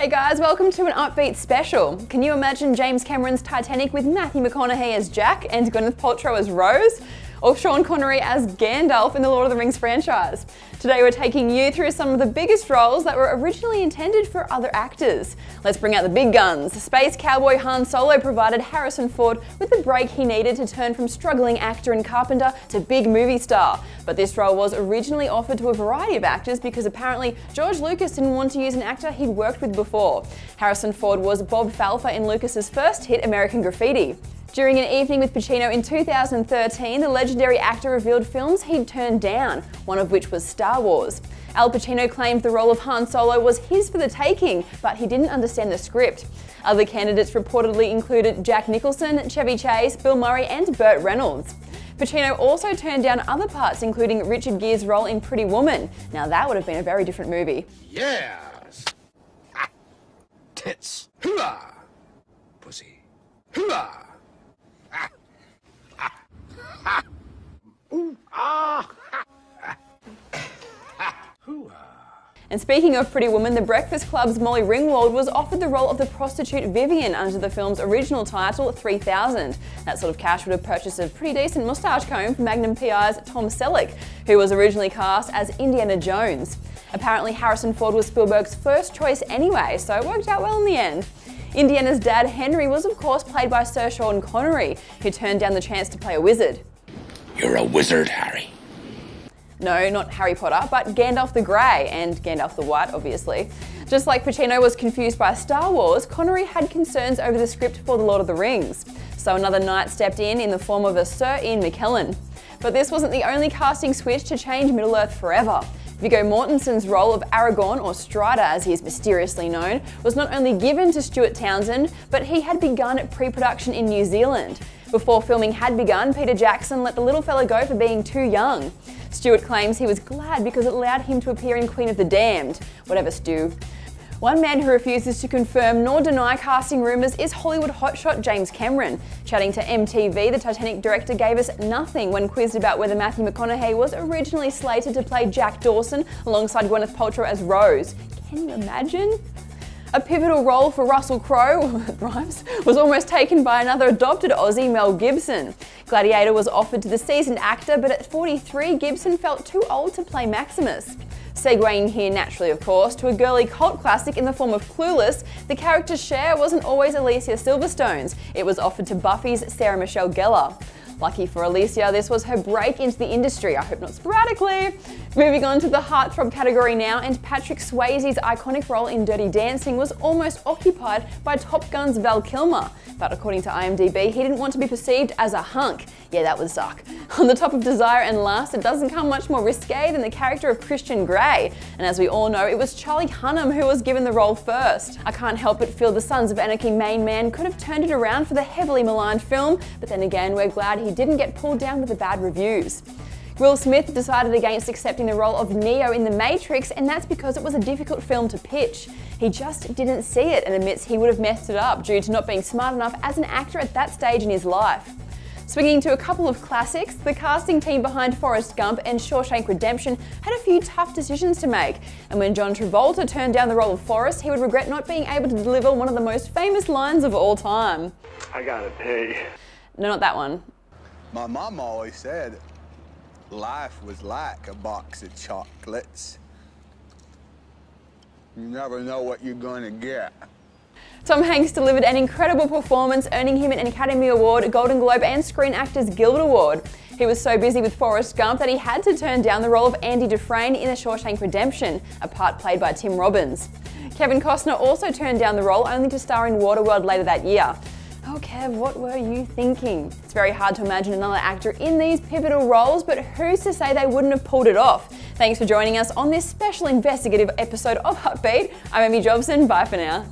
Hey guys, welcome to an Upbeat special. Can you imagine James Cameron's Titanic with Matthew McConaughey as Jack and Gwyneth Paltrow as Rose? Or Sean Connery as Gandalf in the Lord of the Rings franchise? Today we're taking you through some of the biggest roles that were originally intended for other actors. Let's bring out the big guns. Space cowboy Han Solo provided Harrison Ford with the break he needed to turn from struggling actor and carpenter to big movie star. But this role was originally offered to a variety of actors because apparently George Lucas didn't want to use an actor he'd worked with before. Harrison Ford was Bob Falfa in Lucas's first hit American Graffiti. During an evening with Pacino in 2013, the legendary actor revealed films he'd turned down, one of which was Star Wars. Al Pacino claimed the role of Han Solo was his for the taking, but he didn't understand the script. Other candidates reportedly included Jack Nicholson, Chevy Chase, Bill Murray and Burt Reynolds. Pacino also turned down other parts, including Richard Gere's role in Pretty Woman. Now that would have been a very different movie. Yes! Ha. Tits. Hooah! Pussy. Hooah! And speaking of Pretty Woman, The Breakfast Club's Molly Ringwald was offered the role of the prostitute Vivian under the film's original title, 3000. That sort of cash would have purchased a pretty decent moustache comb for Magnum PI's Tom Selleck, who was originally cast as Indiana Jones. Apparently Harrison Ford was Spielberg's first choice anyway, so it worked out well in the end. Indiana's dad, Henry, was of course played by Sir Sean Connery, who turned down the chance to play a wizard. You're a wizard, Harry. No, not Harry Potter, but Gandalf the Grey, and Gandalf the White, obviously. Just like Pacino was confused by Star Wars, Connery had concerns over the script for The Lord of the Rings. So another knight stepped in the form of a Sir Ian McKellen. But this wasn't the only casting switch to change Middle-earth forever. Viggo Mortensen's role of Aragorn, or Strider as he is mysteriously known, was not only given to Stuart Townsend, but he had begun pre-production in New Zealand. Before filming had begun, Peter Jackson let the little fella go for being too young. Stewart claims he was glad because it allowed him to appear in Queen of the Damned. Whatever, Stu. One man who refuses to confirm nor deny casting rumours is Hollywood hotshot James Cameron. Chatting to MTV, the Titanic director gave us nothing when quizzed about whether Matthew McConaughey was originally slated to play Jack Dawson alongside Gwyneth Paltrow as Rose. Can you imagine? A pivotal role for Russell Crowe, rhymes, was almost taken by another adopted Aussie, Mel Gibson. Gladiator was offered to the seasoned actor, but at 43, Gibson felt too old to play Maximus. Segueing here naturally, of course, to a girly cult classic in the form of Clueless, the character Cher wasn't always Alicia Silverstone's. It was offered to Buffy's Sarah Michelle Gellar. Lucky for Alicia, this was her break into the industry, I hope not sporadically. Moving on to the heartthrob category now, and Patrick Swayze's iconic role in Dirty Dancing was almost occupied by Top Gun's Val Kilmer. But according to IMDb, he didn't want to be perceived as a hunk. Yeah, that would suck. On the top of Desire and Lust, it doesn't come much more risque than the character of Christian Grey. And as we all know, it was Charlie Hunnam who was given the role first. I can't help but feel the Sons of Anarchy main man could have turned it around for the heavily maligned film, but then again, we're glad he didn't get pulled down with the bad reviews. Will Smith decided against accepting the role of Neo in The Matrix, and that's because it was a difficult film to pitch. He just didn't see it and admits he would have messed it up due to not being smart enough as an actor at that stage in his life. Swinging to a couple of classics, the casting team behind Forrest Gump and Shawshank Redemption had a few tough decisions to make, and when John Travolta turned down the role of Forrest, he would regret not being able to deliver one of the most famous lines of all time. I gotta pee. No, not that one. My mom always said life was like a box of chocolates. You never know what you're gonna get. Tom Hanks delivered an incredible performance, earning him an Academy Award, Golden Globe and Screen Actors Guild Award. He was so busy with Forrest Gump that he had to turn down the role of Andy Dufresne in The Shawshank Redemption, a part played by Tim Robbins. Kevin Costner also turned down the role, only to star in Waterworld later that year. Oh Kev, what were you thinking? It's very hard to imagine another actor in these pivotal roles, but who's to say they wouldn't have pulled it off? Thanks for joining us on this special investigative episode of Upbeat. I'm Amy Jobson, bye for now.